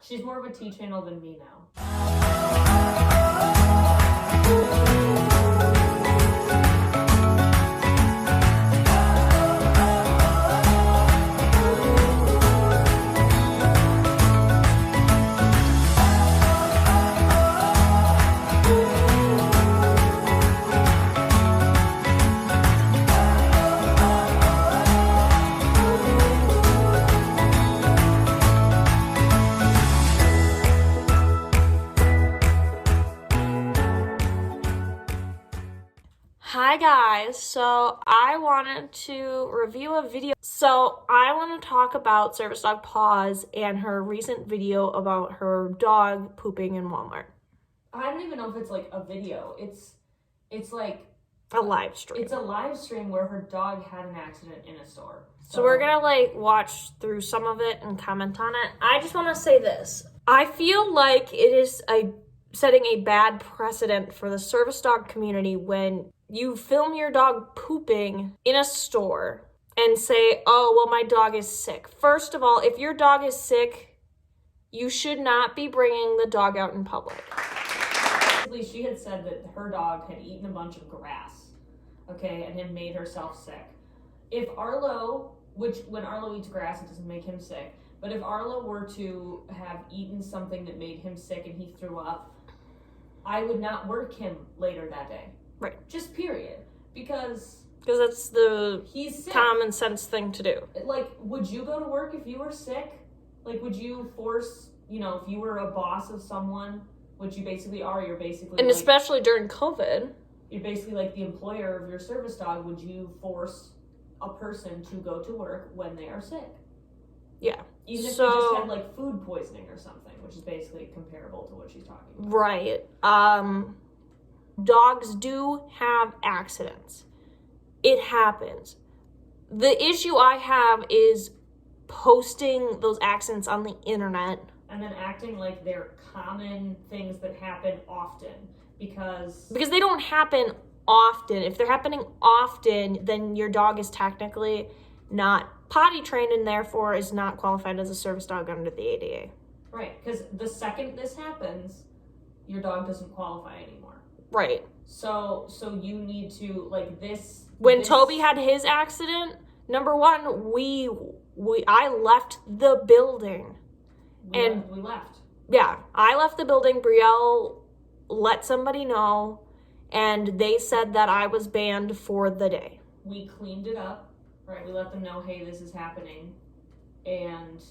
She's more of a T channel than me now. Hi guys, so I wanted to review a video. So I want to talk about Service Dog Paws and her recent video about her dog pooping in Walmart. I don't even know if it's like a video. It's like a live stream. It's a live stream where her dog had an accident in a store. So we're gonna like watch through some of it and comment on it. I just want to say this. I feel like it is setting a bad precedent for the service dog community when you film your dog pooping in a store and say, oh, well, my dog is sick. First of all, if your dog is sick, you should not be bringing the dog out in public. She had said that her dog had eaten a bunch of grass, okay, and had made herself sick. If Arlo, when Arlo eats grass, it doesn't make him sick, but if Arlo were to have eaten something that made him sick and he threw up, I would not work him later that day. Right. Just period. Because that's the he's sick. Common sense thing to do. Like, would you go to work if you were sick? Like, would you force, if you were a boss of someone, which you basically are, you're basically and especially during COVID. You're basically like the employer of your service dog. Would you force a person to go to work when they are sick? Yeah. Even if they just had like food poisoning or something, which is basically comparable to what she's talking about. Right. Dogs do have accidents. It happens. The issue I have is posting those accidents on the internet. And then acting like they're common things that happen often. Because they don't happen often. If they're happening often, then your dog is technically not potty trained and therefore is not qualified as a service dog under the ADA. Right, because the second this happens, your dog doesn't qualify anymore. Right. So you need to, like, this... When Toby had his accident, number one, I left the building. We left. Yeah, I left the building. Brielle let somebody know, and they said that I was banned for the day. We cleaned it up, right? We let them know, hey, this is happening, and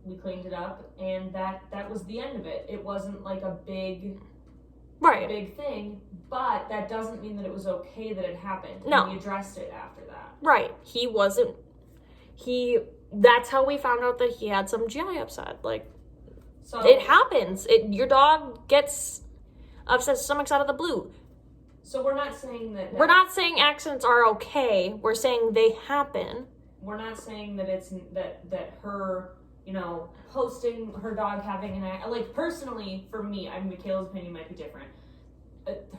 we cleaned it up, and that was the end of it. It wasn't like a big thing, but that doesn't mean that it was okay that it happened. No. And we addressed it after that. Right. That's how we found out that he had some GI upset. Like, so it happens. Your dog gets upset stomachs out of the blue. So we're not saying that... We're not saying accidents are okay. We're saying they happen. We're not saying that it's... That her... posting her dog having an accident. Like, personally, for me, Michaela's opinion might be different.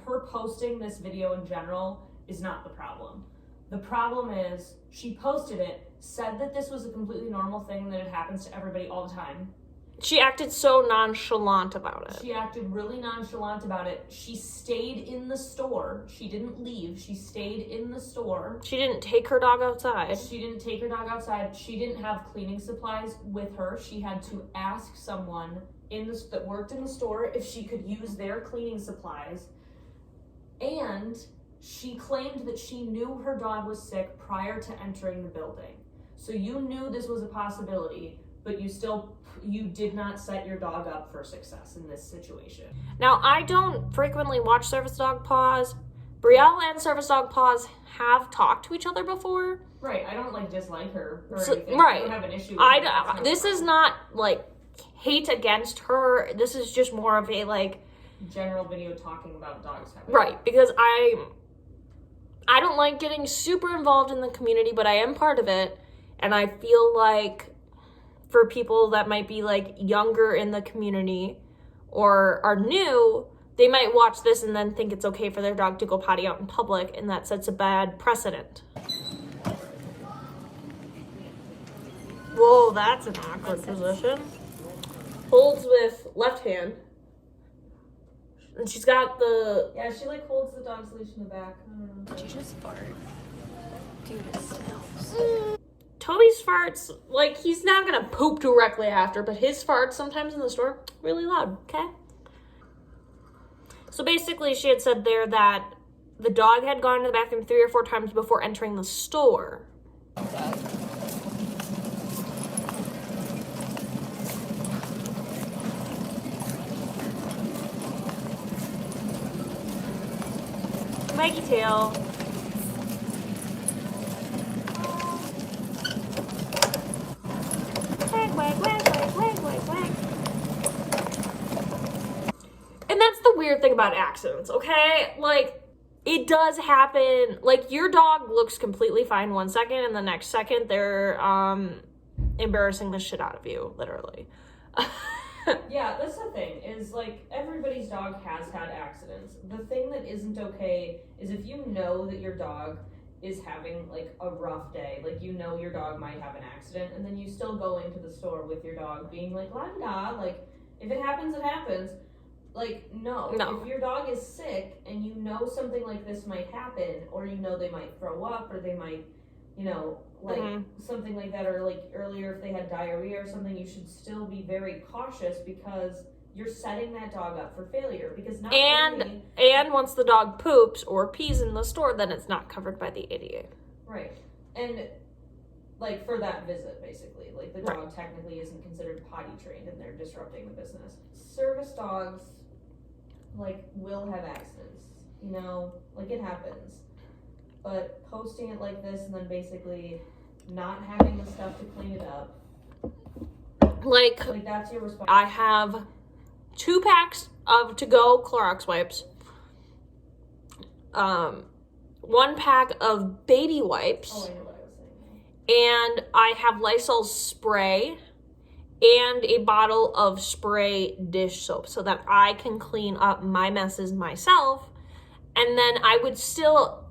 Her posting this video in general is not the problem. The problem is, she posted it, said that this was a completely normal thing, that it happens to everybody all the time. She acted so nonchalant about it. She acted really nonchalant about it. She stayed in the store. She didn't leave. She stayed in the store. She didn't take her dog outside. She didn't take her dog outside. She didn't have cleaning supplies with her. She had to ask someone that worked in the store if she could use their cleaning supplies. And she claimed that she knew her dog was sick prior to entering the building. So you knew this was a possibility, but you did not set your dog up for success in this situation. Now, I don't frequently watch Service Dog Paws. Brielle and Service Dog Paws have talked to each other before. Right, I don't dislike her or anything. Right. I don't have an issue with her. This is not hate against her. This is just more of a general video talking about dogs having... Right, because I don't like getting super involved in the community, but I am part of it, and I feel like for people that might be younger in the community or are new, they might watch this and then think it's okay for their dog to go potty out in public, and that sets a bad precedent. Whoa, that's an awkward position. holds with left hand. And she's got the... Yeah, she like holds the dog's leash in the back. I don't know. Did you just fart? Dude, it smells. Toby's farts, like, he's not gonna poop directly after, but his farts sometimes in the store, really loud, okay? So basically, she had said there that the dog had gone to the bathroom 3 or 4 times before entering the store. Maggie tail. Wag, wag, wag, wag, wag, wag, wag. And that's the weird thing about accidents, okay? Like, it does happen. Like, your dog looks completely fine one second, and the next second they're embarrassing the shit out of you, literally. Yeah, that's the thing, is like everybody's dog has had accidents. The thing that isn't okay is if you know that your dog is having like a rough day, like you know your dog might have an accident, and then you still go into the store with your dog being like, la da, like if it happens, it happens. Like, no. If your dog is sick and you know something like this might happen, or you know they might throw up, or they might, you know, like something like that, or like earlier if they had diarrhea or something, you should still be very cautious because you're setting that dog up for failure. Because not only... And once the dog poops or pees in the store, then it's not covered by the ADA. Right. And like for that visit, basically, like the dog technically isn't considered potty trained and they're disrupting the business. Service dogs, like, will have accidents, you know, like it happens. But posting it like this and then basically not having the stuff to clean it up, like that's your responsibility. I have 2 packs of to-go Clorox wipes, 1 pack of baby wipes, Oh, I know what I was saying. and I have Lysol spray and a bottle of spray dish soap so that I can clean up my messes myself. And then I would still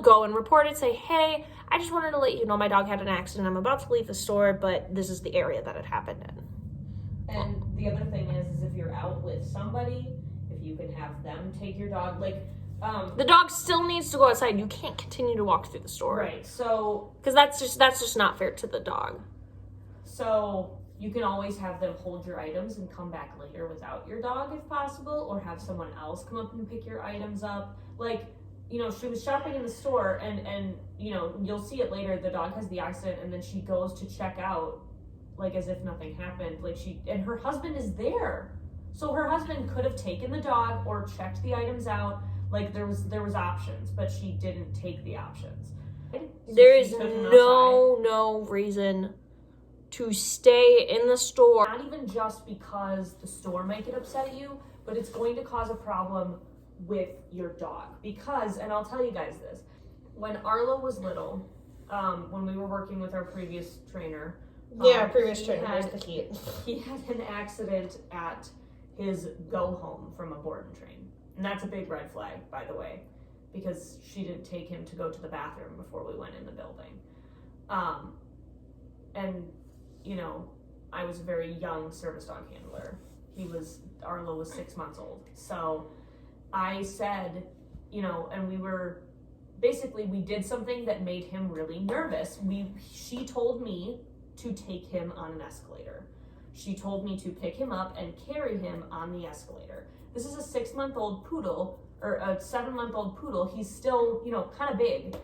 go and report it, say, hey, I just wanted to let you know my dog had an accident. I'm about to leave the store, but this is the area that it happened in. And the other thing is if you're out with somebody, if you can have them take your dog, like, the dog still needs to go outside. You can't continue to walk through the store. Right, so... Because that's just not fair to the dog. So you can always have them hold your items and come back later without your dog if possible, or have someone else come up and pick your items up. Like, you know, she was shopping in the store and you know, you'll see it later, the dog has the accident and then she goes to check out like as if nothing happened. Like and her husband is there. So her husband could have taken the dog or checked the items out. Like there was options, but she didn't take the options. So there is no reason to stay in the store. Not even just because the store might get upset at you, but it's going to cause a problem with your dog. Because, and I'll tell you guys this, when Arlo was little, when we were working with our previous trainer, previous trainer is the key. He had an accident at his go home from a board and train. And that's a big red flag, by the way, because she didn't take him to go to the bathroom before we went in the building. And, you know, I was a very young service dog handler. Arlo was 6 months old. So I said, you know, and we did something that made him really nervous. She told me to take him on an escalator. She told me to pick him up and carry him on the escalator. This is a 6-month-old poodle, or a 7-month-old poodle. He's still, you know, kind of big.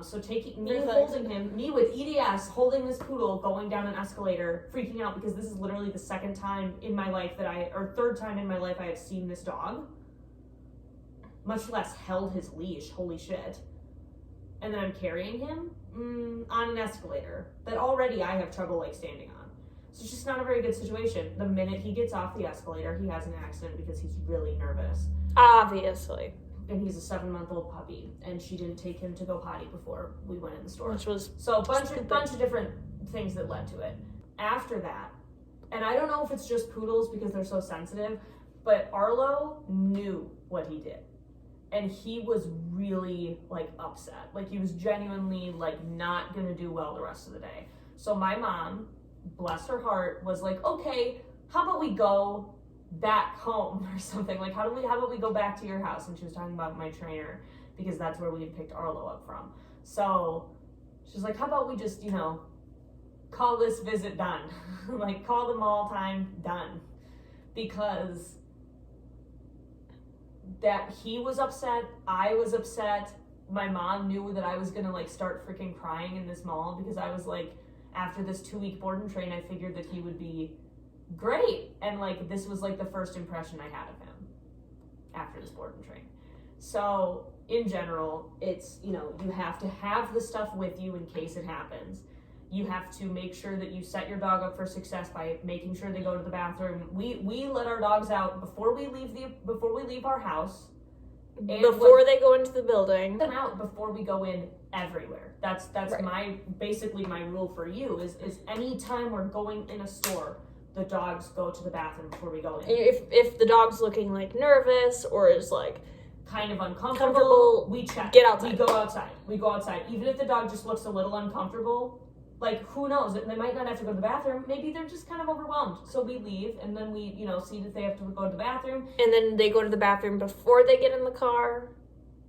So holding him, me with EDS, holding this poodle, going down an escalator, freaking out because this is literally the 2nd time in my life or 3rd time in my life I have seen this dog, much less held his leash, holy shit. And then I'm carrying him on an escalator that already I have trouble like standing on. So it's just not a very good situation. The minute he gets off the escalator, he has an accident because he's really nervous. Obviously. And he's a 7-month-old puppy, and she didn't take him to go potty before we went in the store. Which was so a bunch of different things that led to it. After that, and I don't know if it's just poodles because they're so sensitive, but Arlo knew what he did. And he was really like upset. Like he was genuinely like not gonna do well the rest of the day. So my mom, bless her heart, was like, okay, how about we go back home or something? Like, how about we go back to your house? And she was talking about my trainer, because that's where we had picked Arlo up from. So she's like, how about we just, call this visit done? Like, call them all time done. Because that he was upset, I was upset. My mom knew that I was gonna like start freaking crying in this mall, because I was like, after this 2-week board and train, I figured that he would be great. And like, this was like the first impression I had of him after this board and train. So in general, it's, you have to have the stuff with you in case it happens. You have to make sure that you set your dog up for success by making sure they go to the bathroom. We let our dogs out before we leave our house. And before they go into the building. Them out before we go in everywhere. That's right. Basically my rule for you is anytime we're going in a store, the dogs go to the bathroom before we go in. If the dog's looking like nervous or is like kind of uncomfortable, we check. Get outside. We go outside. Even if the dog just looks a little uncomfortable, like, who knows? They might not have to go to the bathroom. Maybe they're just kind of overwhelmed. So we leave, and then we, see that they have to go to the bathroom. And then they go to the bathroom before they get in the car,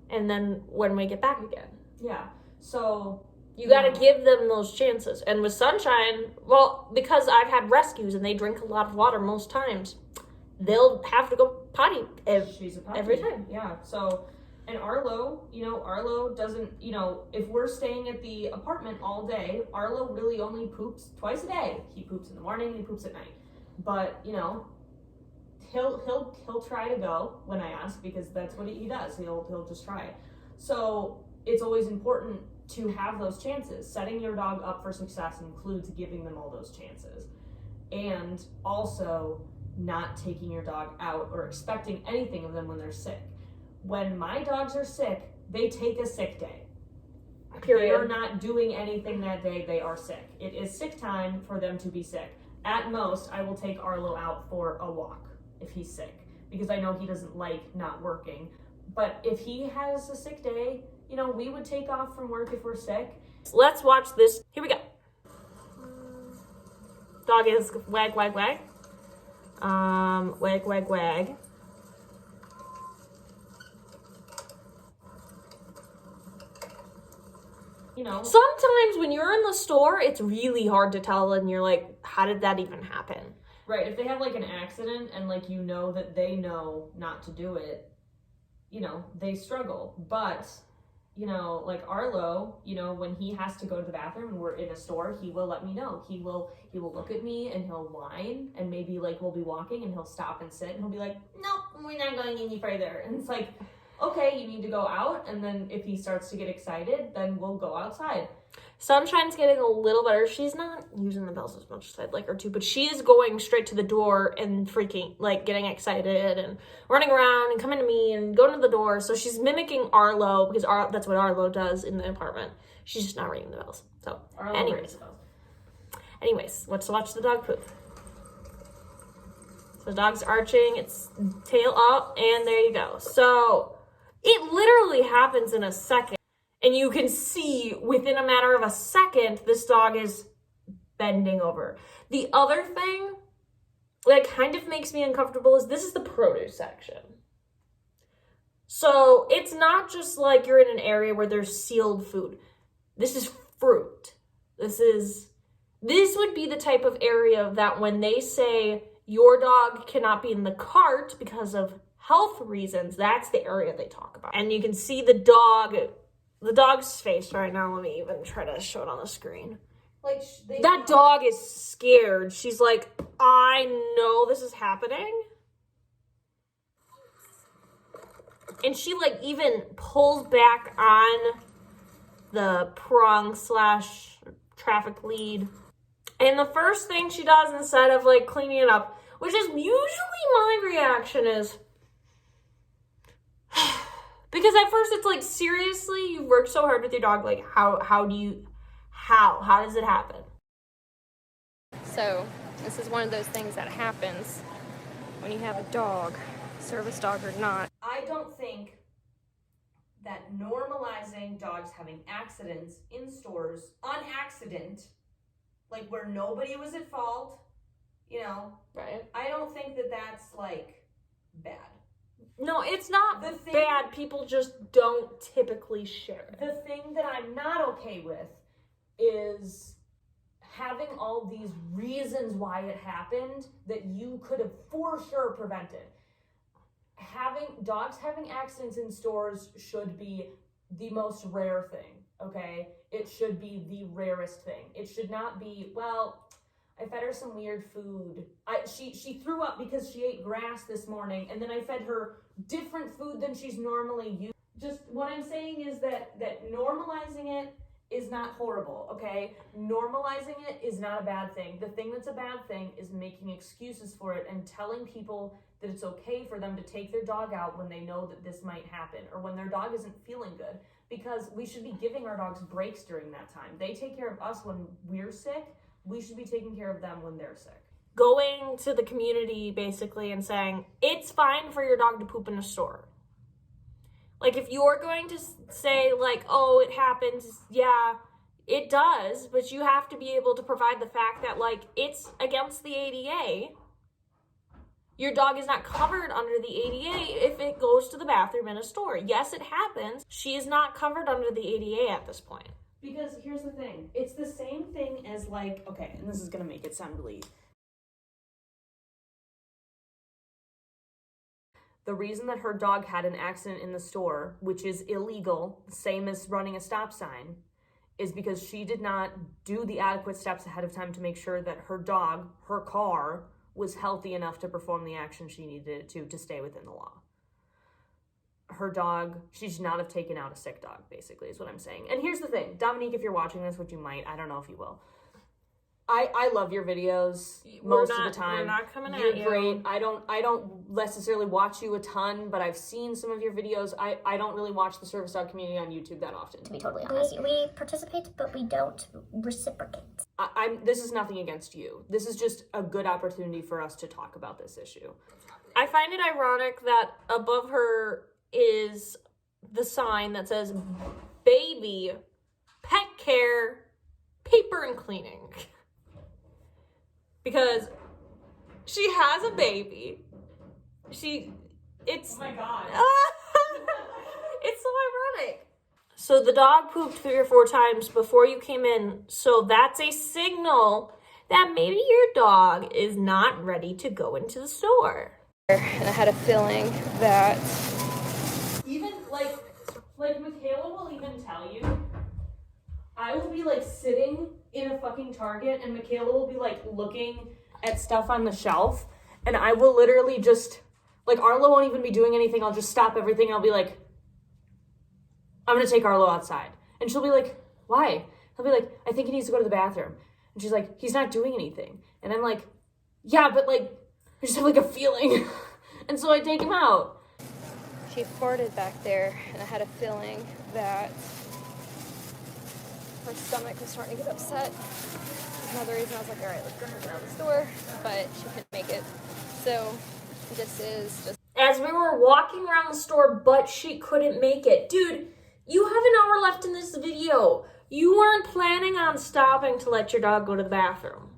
and then when we get back again. Yeah. So you got to give them those chances. And with Sunshine, well, because I've had rescues and they drink a lot of water most times, they'll have to go potty every time. Yeah. So, and Arlo, Arlo doesn't, if we're staying at the apartment all day, Arlo really only poops twice a day. He poops in the morning and he poops at night. But, he'll try to go when I ask, because that's what he does. He'll just try it. So it's always important to have those chances. Setting your dog up for success includes giving them all those chances. And also not taking your dog out or expecting anything of them when they're sick. When my dogs are sick, they take a sick day. Period. They are not doing anything that day. They are sick. It is sick time for them to be sick. At most, I will take Arlo out for a walk if he's sick, because I know he doesn't like not working. But if he has a sick day, we would take off from work if we're sick. Let's watch this. Here we go. Dog is wag, wag, wag. Wag, wag, wag. Sometimes when you're in the store, it's really hard to tell, and you're like, how did that even happen? Right. If they have like an accident and like that they know not to do it, they struggle. But like Arlo, when he has to go to the bathroom and we're in a store, he will let me know. He will look at me and he'll whine, and maybe like we'll be walking and he'll stop and sit and he'll be like, nope, we're not going any further. And it's like, okay, you need to go out. And then if he starts to get excited, then we'll go outside. Sunshine's getting a little better. She's not using the bells as much as I'd like her to, but she is going straight to the door and freaking, like, getting excited and running around and coming to me and going to the door. So she's mimicking Arlo, because that's what Arlo does in the apartment. She's just not ringing the bells. So, anyways, let's watch the dog poop. So the dog's arching its tail up, and there you go. So it literally happens in a second. And you can see within a matter of a second, this dog is bending over. The other thing that kind of makes me uncomfortable is this is the produce section. So it's not just like you're in an area where there's sealed food. This is fruit. This would be the type of area that when they say your dog cannot be in the cart because of health reasons, that's the area they talk about. And you can see the dog's face right now. Let me even try to show it on the screen. Like that dog is scared. She's like, I know this is happening. And she like even pulls back on the prong / traffic lead. And the first thing she does, instead of like cleaning it up, which is usually my reaction, is because at first it's like, seriously, you worked so hard with your dog, like how does it happen? So this is one of those things that happens when you have a dog, service dog or not. I don't think that normalizing dogs having accidents in stores on accident, like where nobody was at fault, You know? Right. I don't think that that's, like, bad. No, it's not The thing- bad. People just don't typically share it. The thing that I'm not okay with is having all these reasons why it happened that you could have for sure prevented. Dogs having accidents in stores should be the most rare thing, okay? It should be the rarest thing. It should not be, well, I fed her some weird food. She threw up because she ate grass this morning, and then I fed her different food than she's normally used. Just what I'm saying is that normalizing it is not horrible, okay? Normalizing it is not a bad thing. The thing that's a bad thing is making excuses for it and telling people that it's okay for them to take their dog out when they know that this might happen, or when their dog isn't feeling good, because we should be giving our dogs breaks during that time. They take care of us when we're sick. We should be taking care of them when they're sick. Going to the community basically and saying, it's fine for your dog to poop in a store. Like, if you're going to say, like, oh, it happens, yeah, it does, but you have to be able to provide the fact that, like, it's against the ADA. Your dog is not covered under the ADA if it goes to the bathroom in a store. Yes, it happens. She is not covered under the ADA at this point. Because here's the thing. It's the same thing as, like, okay, and this is going to make it sound really... The reason that her dog had an accident in the store, which is illegal, same as running a stop sign, is because she did not do the adequate steps ahead of time to make sure that her dog, her car, was healthy enough to perform the action she needed it to stay within the law. Her dog, she should not have taken out a sick dog, basically, is what I'm saying. And here's the thing. Dominique, if you're watching this, which you might, I don't know if you will. I love your videos most of the time. We're not coming at You're you. great. I don't necessarily watch you a ton, but I've seen some of your videos. I don't really watch the service dog community on YouTube that often. To be totally honest, we participate, but we don't reciprocate. This is nothing against you. This is just a good opportunity for us to talk about this issue. I find it ironic that above her is the sign that says baby, pet care, paper and cleaning. Because she has a baby. It's Oh my God. It's so ironic. So the dog pooped 3 or 4 times before you came in. So that's a signal that maybe your dog is not ready to go into the store. And I had a feeling that Even, like Michaela will even tell you, I will be, like, sitting in a fucking Target, and Michaela will be, like, looking at stuff on the shelf, and I will literally just, like, Arlo won't even be doing anything. I'll just stop everything. I'll be like, I'm gonna take Arlo outside. And she'll be like, why? I'll be like, I think he needs to go to the bathroom. And she's like, he's not doing anything. And I'm like, yeah, but, like, I just have, like, a feeling. And so I take him out. she farted back there, and I had a feeling that her stomach was starting to get upset. Another reason I was like, all right, let's go around the store, but she couldn't make it. So this is just... As we were walking around the store, but she couldn't make it. Dude, you have an hour left in this video. You weren't planning on stopping to let your dog go to the bathroom.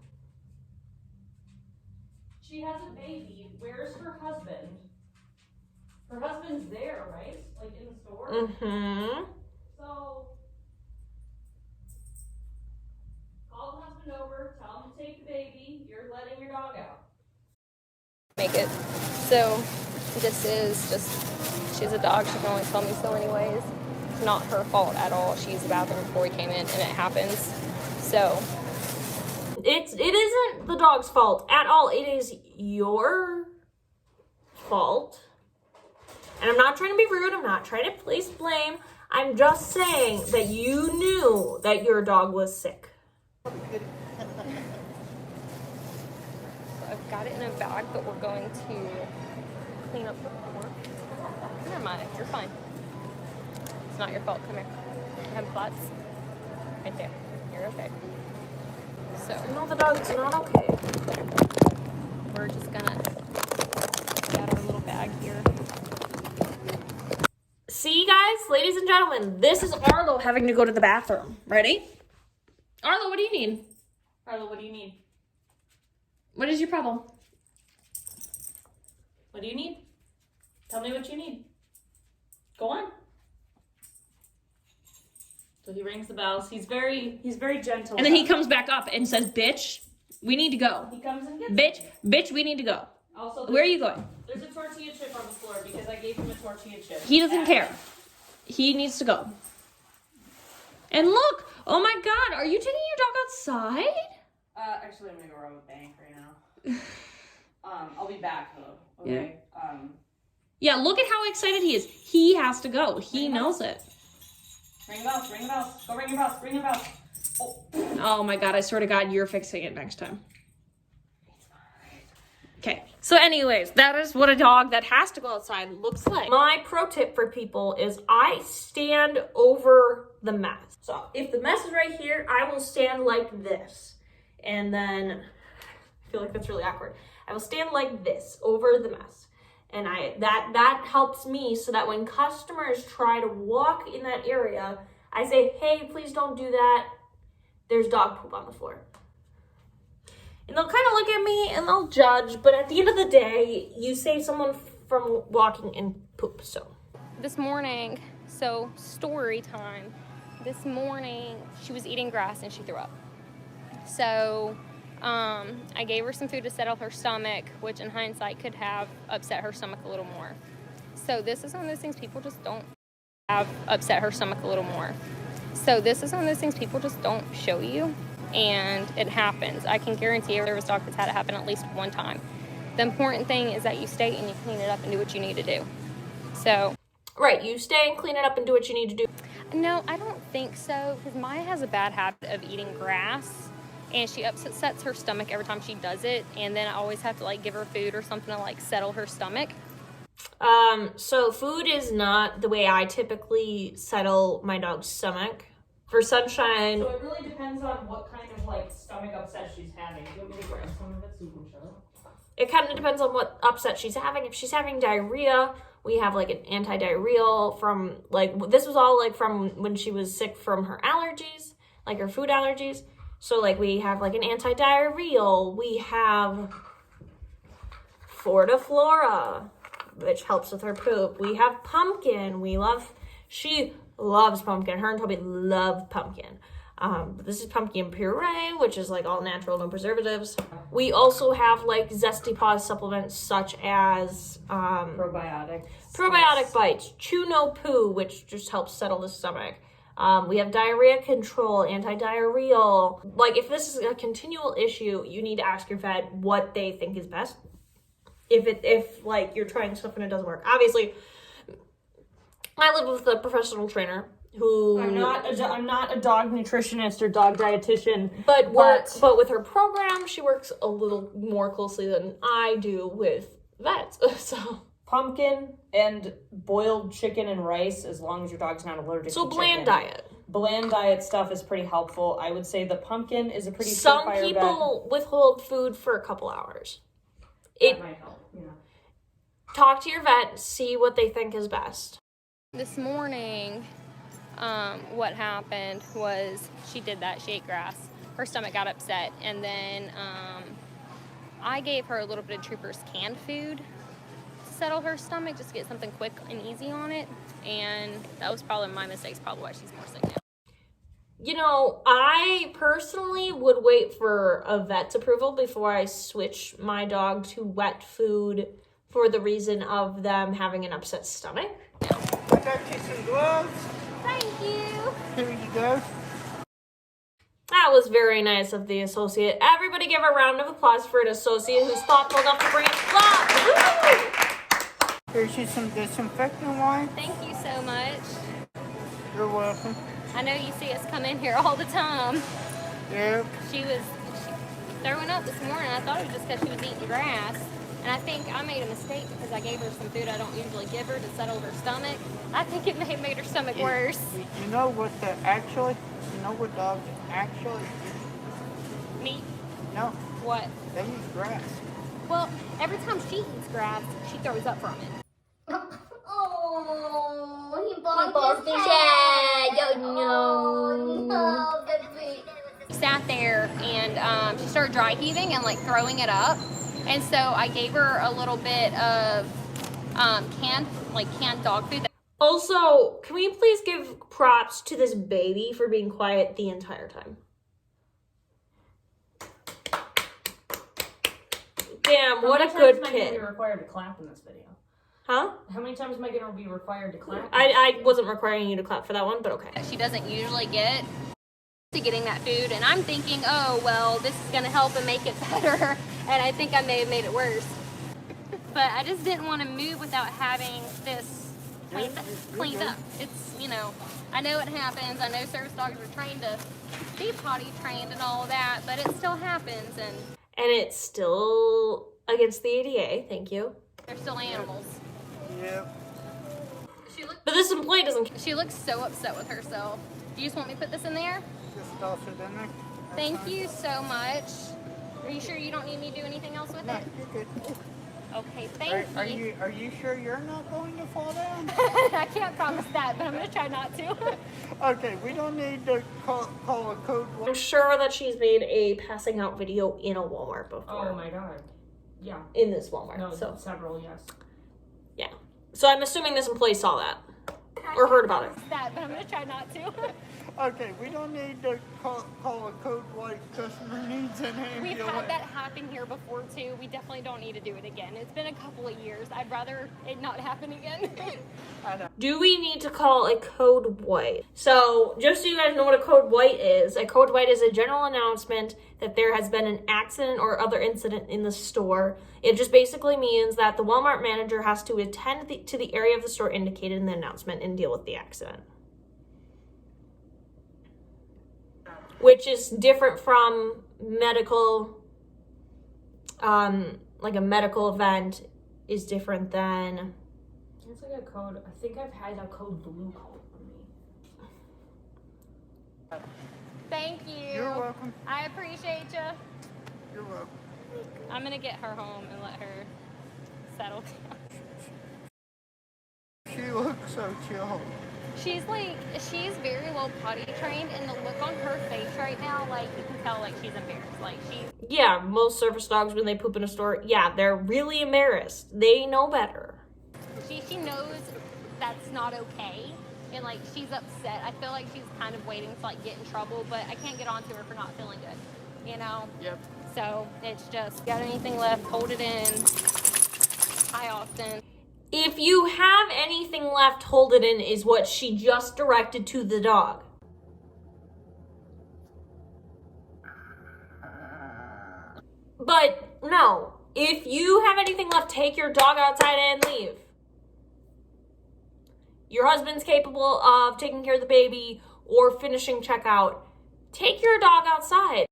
She has a baby. Where's her husband? Her husband's there, right? Like, in the store? Mm-hmm. So, call the husband over, tell him to take the baby. You're letting your dog out. make it. So this is just, she's a dog, she can only tell me so many ways. It's not her fault at all. She used the bathroom before we came in, and it happens. So It isn't the dog's fault at all. It is your fault. And I'm not trying to be rude. I'm not trying to place blame. I'm just saying that you knew that your dog was sick. I've got it in a bag, but we're going to clean up the floor. Never mind, you're fine. It's not your fault. Come here. You have flats? Right there. You're okay. So No, the dog's not okay. we're just gonna get our little bag here. See, guys, ladies and gentlemen, this is Arlo having to go to the bathroom. Ready? Arlo, what do you need? Arlo, what do you need? What is your problem? What do you need? Tell me what you need. Go on. So he rings the bells. He's very gentle. And then he comes back up and says, "Bitch, we need to go." He comes and gets bitch, we need to go. Also, where are you going? There's a tortilla chip on the floor because I gave him a tortilla chip. He doesn't care. He needs to go. And look, oh my God, are you taking your dog outside? Actually, I'm gonna go around the bank right now. I'll be back though. Okay. Yeah, look at how excited he is. He has to go. He knows it. Ring the bells. Ring the bells. Go ring your bells. Ring your bells. Oh my God, I swear to God, you're fixing it next time. Okay, so anyways, that is what a dog that has to go outside looks like. My pro tip for people is I stand over the mess. So if the mess is right here, I will stand like this. And then, I feel like that's really awkward. I will stand like this over the mess. And that helps me so that when customers try to walk in that area, I say, "Hey, please don't do that. There's dog poop on the floor." And they'll kind of look at me and they'll judge, but at the end of the day, you save someone from walking in poop, so. This morning, so story time. This morning, she was eating grass and she threw up. So, I gave her some food to settle her stomach, which in hindsight could have upset her stomach a little more. So this is one of those things people just don't have upset her stomach a little more. So this is one of those things people just don't show you. And it happens. I can guarantee every service dog has had it happen at least one time. The important thing is that you stay and you clean it up and do what you need to do. So. Right, you stay and clean it up and do what you need to do. No, I don't think so, because Maya has a bad habit of eating grass, and she upsets her stomach every time she does it, and then I always have to, like, give her food or something to, like, settle her stomach. So food is not the way I typically settle my dog's stomach. For Sunshine... So it really depends on what kind of, like, stomach upset she's having. Do you want me to grab some of it so you can show it? It kind of depends on what upset she's having. If she's having diarrhea, we have, like, an anti-diarrheal from, like, this was all, like, from when she was sick from her allergies, like, her food allergies. So, like, we have, like, an anti-diarrheal. We have Fortiflora, which helps with her poop. We have pumpkin. She loves pumpkin. Her and Toby love pumpkin. This is pumpkin puree, which is like all natural, no preservatives. We also have like Zesty Paws supplements such as Probiotic bites, chew no poo, which just helps settle the stomach. We have diarrhea control, anti-diarrheal. Like if this is a continual issue, you need to ask your vet what they think is best. If like you're trying stuff and it doesn't work. Obviously, I live with a professional trainer who I'm not a dog nutritionist or dog dietitian, but with her program, she works a little more closely than I do with vets. So pumpkin and boiled chicken and rice, as long as your dog's not allergic to bland chicken. diet. Bland diet stuff is pretty helpful. I would say the pumpkin is a pretty Some surefire people withhold food for a couple hours. That might help. Yeah. Talk to your vet, see what they think is best. This morning, what happened was she did that. She ate grass. Her stomach got upset. And then I gave her a little bit of Trooper's canned food to settle her stomach, just to get something quick and easy on it. And that was probably my mistake. It's probably why she's more sick now. You know, I personally would wait for a vet's approval before I switch my dog to wet food for the reason of them having an upset stomach. I got you some gloves. Thank you. Here you go. That was very nice of the associate. Everybody give a round of applause for an associate who's thoughtful enough to bring us gloves. Here's you some disinfectant wine. Thank you so much. You're welcome. I know you see us come in here all the time. Yep. She was throwing up this morning. I thought it was just because she was eating grass. And I think I made a mistake because I gave her some food I don't usually give her to settle her stomach. I think it may have made her stomach worse. You know what dogs actually use? Meat? No, What? they use grass. Well, every time she eats grass, she throws up from it. Oh, he bonked his head. Oh, no, baby. She sat there and she started dry heaving and like throwing it up. And so I gave her a little bit of canned dog food. Also, can we please give props to this baby for being quiet the entire time? Damn, what a good How many times am I going to be kid. required to clap in this video? Huh? How many times am I going to be required to clap? I wasn't requiring you to clap for that one, but okay. She doesn't usually get to getting that food, and I'm thinking, oh well, this is gonna help and make it better, and I think I may have made it worse. But I just didn't want to move without having this cleaned up. It's, you know, I know it happens. I know service dogs are trained to be potty trained and all of that, but it still happens, and it's still against the ADA, thank you. they're still animals. Yep. But this employee doesn't. She looks so upset with herself. Do you just want me to put this in there? Just toss it in there. Thank you so much. Are you sure you don't need me to do anything else with No, it? you're good. Okay, thank you. Are you sure you're not going to fall down? I can't promise that, but I'm gonna try not to. Okay, we don't need to call a code. I'm sure that she's made a passing out video in a Walmart before. Oh my god. Yeah. In this Walmart. No, So several, yes. yeah. So I'm assuming this employee saw that or heard about it. That, but I'm gonna try not to. Okay, we don't need to call a code white customer needs an ambulance. We've had that happen here before too. We definitely don't need to do it again. It's been a couple of years. I'd rather it not happen again. I know. Do we need to call a code white? So just so you guys know what a code white is, a code white is a general announcement that there has been an accident or other incident in the store. It just basically means that the Walmart manager has to attend to the area of the store indicated in the announcement and deal with the accident. Which is different from medical, like a medical event is different than... It's like a code. I think I've had a code blue called for me. Thank you. You're welcome. I appreciate you. You're welcome. I'm gonna get her home and let her settle down. She looks so chill. She's very well potty trained, and the look on her face right now, like you can tell, like she's embarrassed. Like Yeah, most service dogs, when they poop in a store, yeah, they're really embarrassed. They know better. she knows that's not okay, and like she's upset. I feel like she's kind of waiting to like get in trouble, but I can't get onto her for not feeling good, you know? Yep. So it's just, got anything left, hold it in. Hi, Austin. If you have anything left, hold it in is what she just directed to the dog. But no, if you have anything left, take your dog outside and leave. Your husband's capable of taking care of the baby or finishing checkout. Take your dog outside.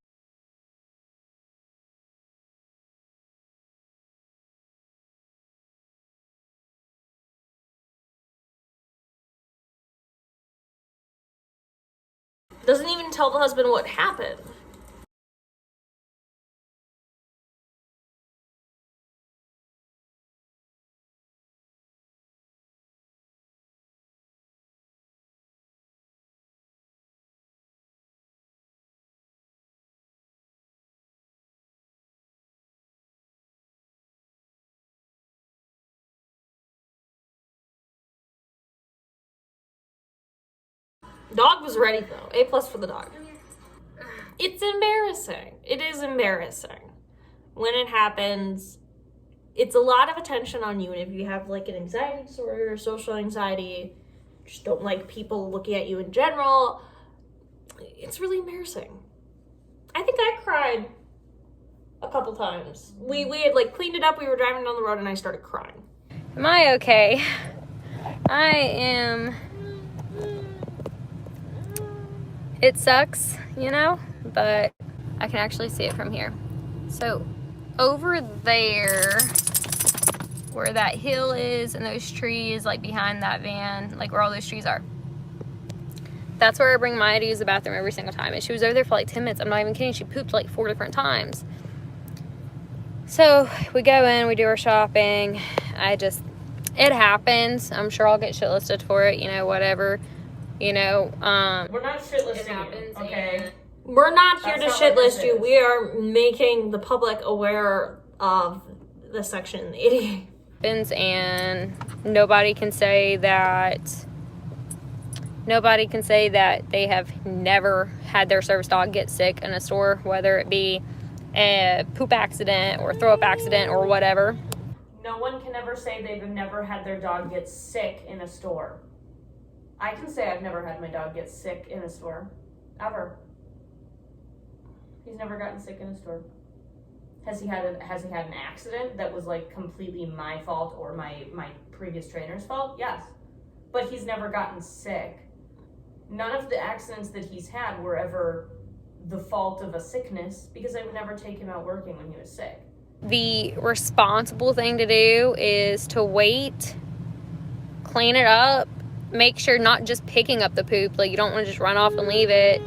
Doesn't even tell the husband what happened. Dog was ready though. A+ for the dog. It's embarrassing. It is embarrassing. When it happens, it's a lot of attention on you. And if you have like an anxiety disorder or social anxiety, just don't like people looking at you in general, it's really embarrassing. I think I cried a couple times. We had like cleaned it up. We were driving down the road and I started crying. Am I okay? I am. It sucks, you know, but I can actually see it from here. So over there, where that hill is and those trees, like behind that van, like where all those trees are, that's where I bring Maya to use the bathroom every single time. And she was over there for like 10 minutes. I'm not even kidding. She pooped like 4 different times. So we go in, we do our shopping. It happens. I'm sure I'll get shitlisted for it, you know, whatever. You know, We're not shitlisting it happens, you, okay? We're not here That's to not what shitlist this you. is. We are making the public aware of the Section 80. And nobody can say that they have never had their service dog get sick in a store, whether it be a poop accident or throw up accident or whatever. No one can ever say they've never had their dog get sick in a store. I can say I've never had my dog get sick in a store. Ever. He's never gotten sick in a store. Has he had an accident that was like completely my fault or my previous trainer's fault? Yes. But he's never gotten sick. None of the accidents that he's had were ever the fault of a sickness because I would never take him out working when he was sick. The responsible thing to do is to wait, clean it up, make sure not just picking up the poop, like you don't want to just run off and leave it,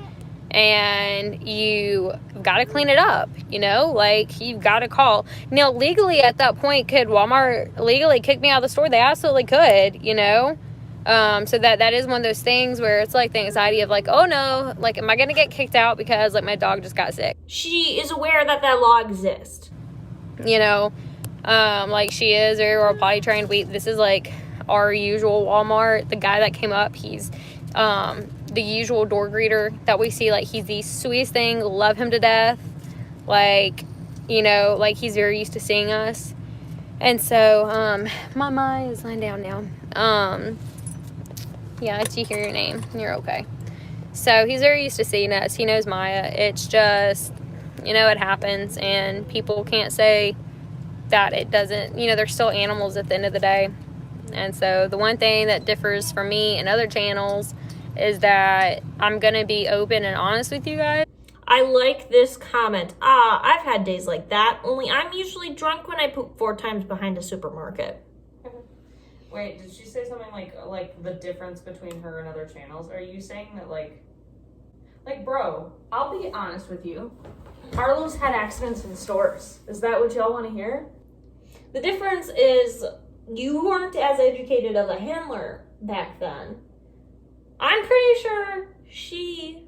and you got to clean it up, you know, like you've got to call. Now, legally at that point, could Walmart legally kick me out of the store? They absolutely could, you know. So that is one of those things where it's like the anxiety of like, oh no, like, am I going to get kicked out because like my dog just got sick? She is aware that law exists. You know, like she is very well potty trained. This is like our usual Walmart. The guy that came up, he's the usual door greeter that we see. Like, he's the sweetest thing, love him to death. Like, you know, like he's very used to seeing us. And so Mama is lying down now. Yeah, you hear your name, you're okay. So he's very used to seeing us. He knows Maya. It's just, you know, it happens, and people can't say that it doesn't. You know, they're still animals at the end of the day. And so the one thing that differs from me and other channels is that I'm going to be open and honest with you guys. I like this comment. I've had days like that, only I'm usually drunk when I poop 4 times behind a supermarket. Wait, did she say something like the difference between her and other channels? Are you saying that like bro, I'll be honest with you. Arlo's had accidents in stores. Is that what y'all want to hear? The difference is you weren't as educated as a handler back then. I'm pretty sure she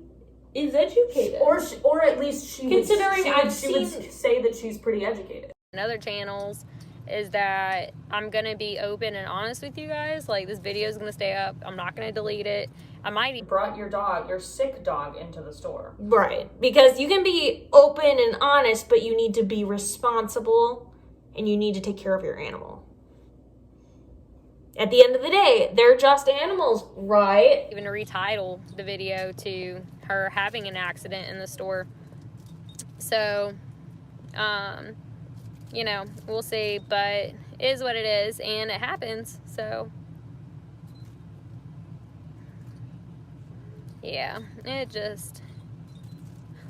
is educated. Or at least she Considering would, I've she would seen- say that she's pretty educated. And other channels is that I'm going to be open and honest with you guys. Like, this video is going to stay up. I'm not going to delete it. I might You brought your sick dog into the store. Right, because you can be open and honest, but you need to be responsible and you need to take care of your animal. At the end of the day, they're just animals, right? even retitle the video to her having an accident in the store. So, you know, we'll see, but it is what it is, and it happens. So, yeah, it just,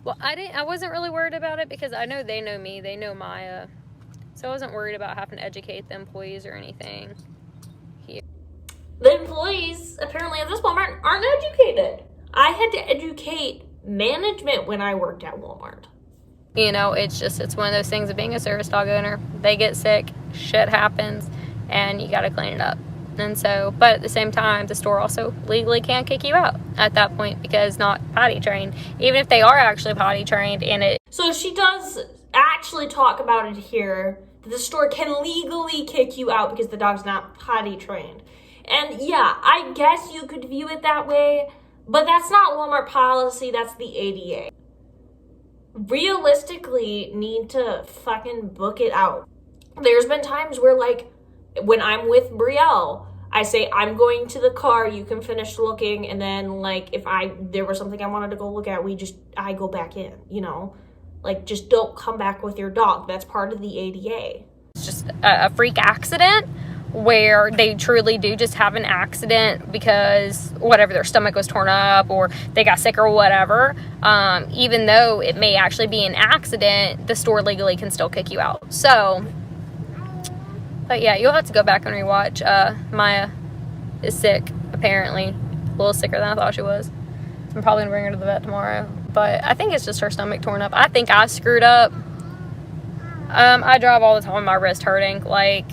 well, I wasn't really worried about it because I know they know me, they know Maya, so I wasn't worried about having to educate the employees or anything. The employees, apparently at this Walmart, aren't educated. I had to educate management when I worked at Walmart. You know, it's one of those things of being a service dog owner. They get sick, shit happens, and you gotta clean it up. And so, but at the same time, the store also legally can't kick you out at that point because not potty trained. Even if they are actually potty trained and it... So she does actually talk about it here, that the store can legally kick you out because the dog's not potty trained. And yeah, I guess you could view it that way, but that's not Walmart policy, that's the ADA. Realistically, need to fucking book it out. There's been times where, like, when I'm with Brielle, I say, I'm going to the car, you can finish looking, and then, like, if there was something I wanted to go look at, I go back in, you know? Like, just don't come back with your dog. That's part of the ADA. It's just a freak accident where they truly do just have an accident because whatever, their stomach was torn up or they got sick or whatever. Even though it may actually be an accident, the store legally can still kick you out. So, but yeah, you'll have to go back and rewatch. Maya is sick, apparently. A little sicker than I thought she was. So I'm probably gonna bring her to the vet tomorrow. But I think it's just her stomach torn up. I think I screwed up. I drive all the time with my wrist hurting. Like,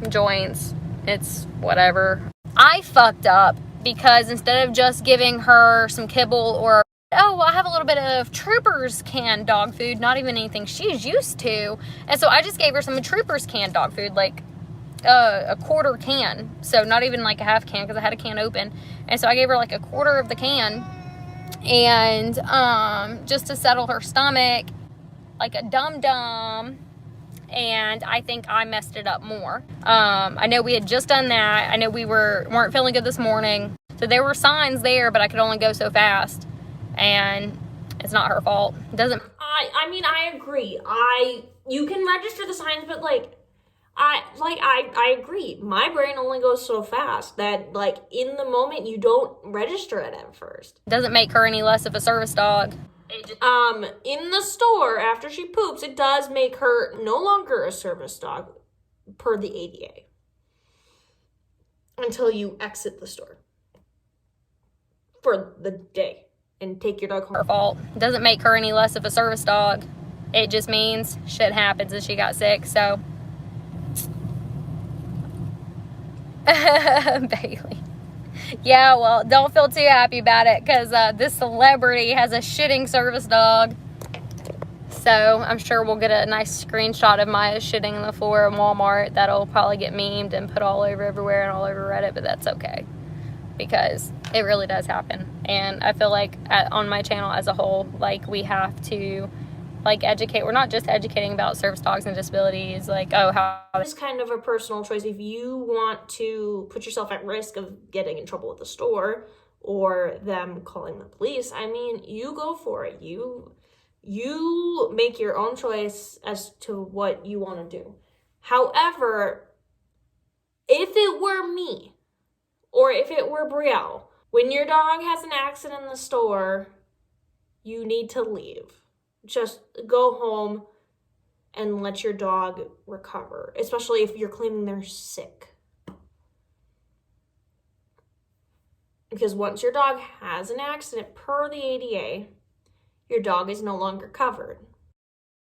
joints, it's whatever. I fucked up because instead of just giving her some kibble or oh, well, I have a little bit of Troopers canned dog food, not even anything she's used to. And so I just gave her some Troopers canned dog food, like a quarter can. So not even like a half can, because I had a can open. And so I gave her like a quarter of the can, and just to settle her stomach, like a dum-dum. And I think I messed it up more. I know we had just done that. I know we weren't feeling good this morning. So there were signs there, but I could only go so fast. And it's not her fault. It doesn't. I mean, I agree. You can register the signs, but I agree. My brain only goes so fast that, like, in the moment, you don't register it at first. It doesn't make her any less of a service dog. In the store, after she poops, it does make her no longer a service dog per the ADA until you exit the store for the day and take your dog home. Her fault. It doesn't make her any less of a service dog. It just means shit happens and she got sick, so. Bailey. Yeah, well, don't feel too happy about it, because this celebrity has a shitting service dog. So I'm sure we'll get a nice screenshot of Maya shitting on the floor in Walmart. That'll probably get memed and put all over everywhere and all over Reddit, but that's okay, because it really does happen. And I feel like on my channel as a whole, like, we have to, like, educate. We're not just educating about service dogs and disabilities, like, oh, how. It's kind of a personal choice. If you want to put yourself at risk of getting in trouble with the store or them calling the police, I mean, you go for it. You make your own choice as to what you want to do. However, if it were me, or if it were Brielle, when your dog has an accident in the store, you need to leave. Just go home and let your dog recover, especially if you're claiming they're sick. Because once your dog has an accident per the ADA, your dog is no longer covered.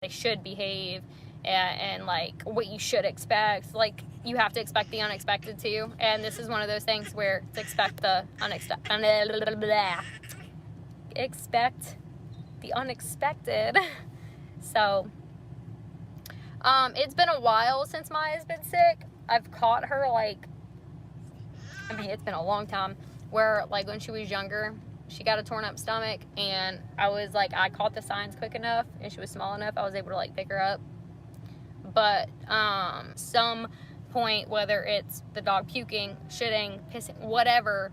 They should behave, and like what you should expect. Like, you have to expect the unexpected too. And this is one of those things where to expect the expect the unexpected. So it's been a while since Maya's been sick. I've caught her, like, I mean, it's been a long time, where, like, when she was younger, she got a torn up stomach, and I caught the signs quick enough, and she was small enough, I was able to, like, pick her up. But some point, whether it's the dog puking, shitting, pissing, whatever,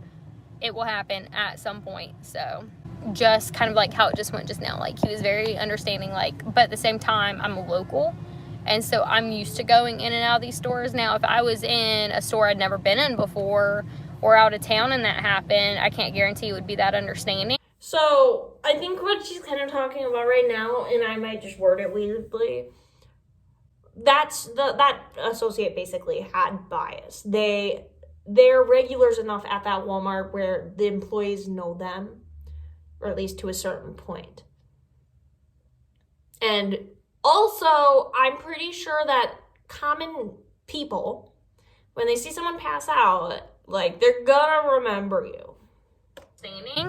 it will happen at some point. So just kind of like how it just went just now, like, he was very understanding, like, but at the same time, I'm a local, and so I'm used to going in and out of these stores. Now, if I was in a store I'd never been in before, or out of town and that happened, I can't guarantee it would be that understanding. So I think what she's kind of talking about right now, and I might just word it weirdly, that associate basically had bias. They're regulars enough at that Walmart where the employees know them, or at least to a certain point. And also, I'm pretty sure that common people, when they see someone pass out, like, they're gonna remember you.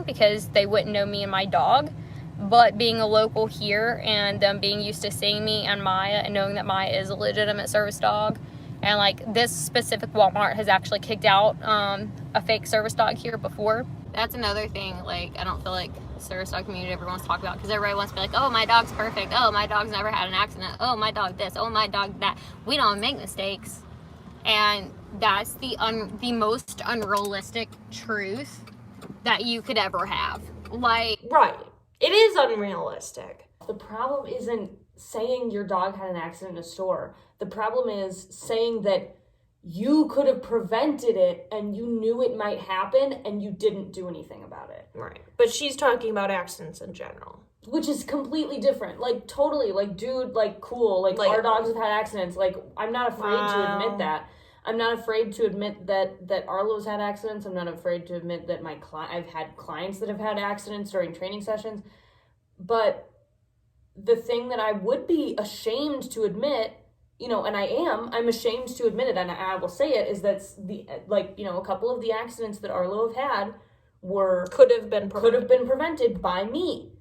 Because they wouldn't know me and my dog, but being a local here and them being used to seeing me and Maya and knowing that Maya is a legitimate service dog, and like this specific Walmart has actually kicked out a fake service dog here before. That's another thing, like, I don't feel like the service dog community ever wants to talk about, because everybody wants to be like, oh, my dog's perfect, oh, my dog's never had an accident, oh, my dog this, oh, my dog that. We don't make mistakes. And that's the most unrealistic truth that you could ever have. Like, right. It is unrealistic. The problem isn't saying your dog had an accident in a store. The problem is saying that you could have prevented it and you knew it might happen and you didn't do anything about it. Right. But she's talking about accidents in general. Which is completely different. Like, totally. Like, dude, like, cool. Like our dogs have had accidents. Like, I'm not afraid to admit that. I'm not afraid to admit that Arlo's had accidents. I'm not afraid to admit that I've had clients that have had accidents during training sessions. But the thing that I would be ashamed to admit, you know, and I'm ashamed to admit it, and I will say it, is that a couple of the accidents that Arlo have had could have been prevented by me.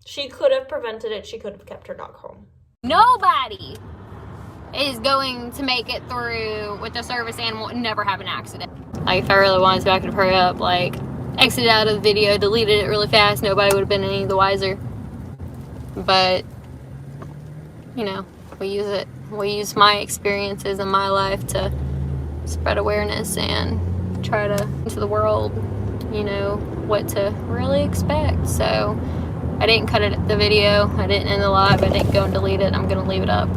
She could have prevented it. She could have kept her dog home. Nobody is going to make it through with a service animal and never have an accident. Like, if I really wanted to, I could have hurried up, like, exited out of the video, deleted it really fast. Nobody would have been any the wiser. But, you know, we use it. We use my experiences in my life to spread awareness and try to into the world, you know, what to really expect. So I didn't cut the video. I didn't end the live. I didn't go and delete it. I'm gonna leave it up.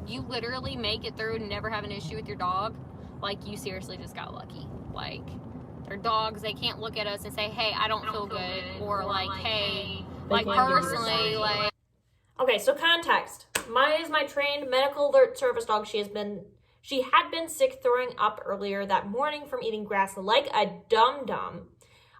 You literally make it through and never have an issue with your dog. Like, you seriously just got lucky. Like, they're dogs. They can't look at us and say, hey, I don't feel good. Or like, hey, like, personally, like. Okay, so context. Maya is my trained medical alert service dog. She had been sick, throwing up earlier that morning from eating grass like a dum-dum.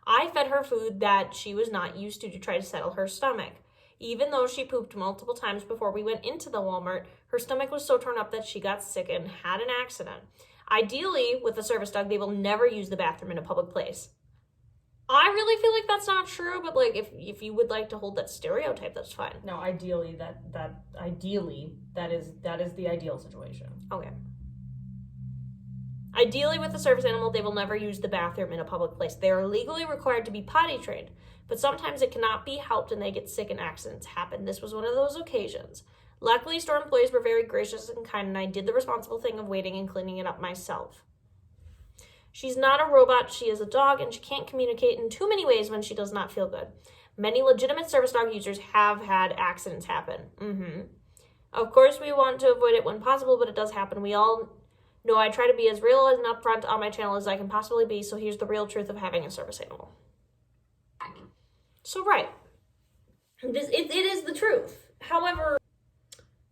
I fed her food that she was not used to try to settle her stomach. Even though she pooped multiple times before we went into the Walmart, her stomach was so torn up that she got sick and had an accident. Ideally, with a service dog, they will never use the bathroom in a public place. I really feel like that's not true, but like if you would like to hold that stereotype, that's fine. No, ideally that is the ideal situation. Okay. Ideally, with a service animal, they will never use the bathroom in a public place. They are legally required to be potty trained, but sometimes it cannot be helped and they get sick and accidents happen. This was one of those occasions. Luckily, store employees were very gracious and kind, and I did the responsible thing of waiting and cleaning it up myself. She's not a robot, she is a dog, and she can't communicate in too many ways when she does not feel good. Many legitimate service dog users have had accidents happen. Of course, we want to avoid it when possible, but it does happen. We all know I try to be as real and upfront on my channel as I can possibly be, so here's the real truth of having a service animal. So, right. It is the truth. However,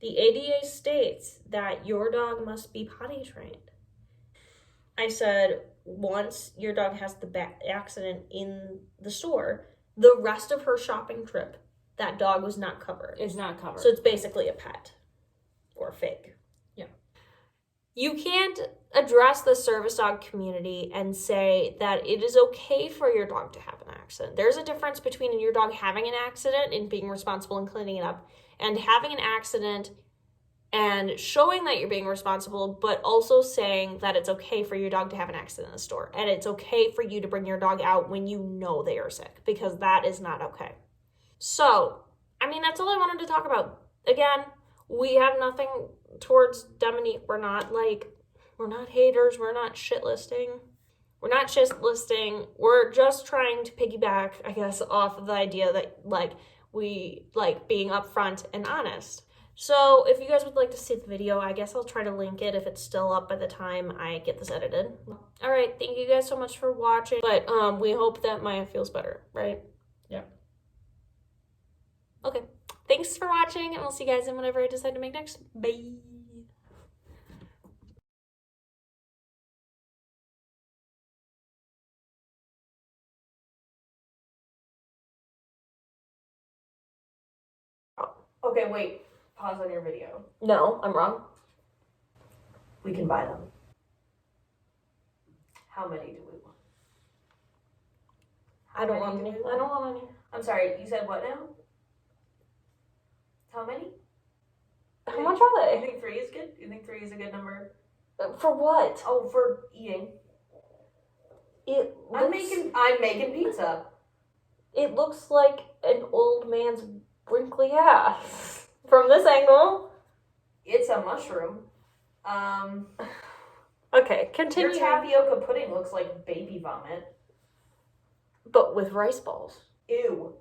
the ADA states that your dog must be potty trained. I said, once your dog has the accident in the store, the rest of her shopping trip, that dog was not covered. It's not covered. So it's basically a pet or fake. Yeah. You can't address the service dog community and say that it is okay for your dog to have an accident. There's a difference between your dog having an accident and being responsible and cleaning it up, and having an accident and showing that you're being responsible, but also saying that it's okay for your dog to have an accident in the store. And it's okay for you to bring your dog out when you know they are sick, because that is not okay. So, I mean, that's all I wanted to talk about. Again, we have nothing towards Dominique. We're not haters. We're not shitlisting. We're just trying to piggyback, I guess, off of the idea that, like, we like being upfront and honest. So if you guys would like to see the video, I guess I'll try to link it if it's still up by the time I get this edited. All right, thank you guys so much for watching. But we hope that Maya feels better, right? Yeah. Okay, thanks for watching, and we'll see you guys in whatever I decide to make next. Bye. Okay, wait. Pause on your video. No, I'm wrong. We can buy them. How many do we want? I don't want any. I'm sorry, you said what now? How many? How much are You they? think 3 is good? You think 3 is a good number? For what? Oh, for eating. I'm making pizza. It looks like an old man's wrinkly ass. From this angle. It's a mushroom. Okay, Your continue. tapioca pudding looks like baby vomit. But with rice balls. Ew.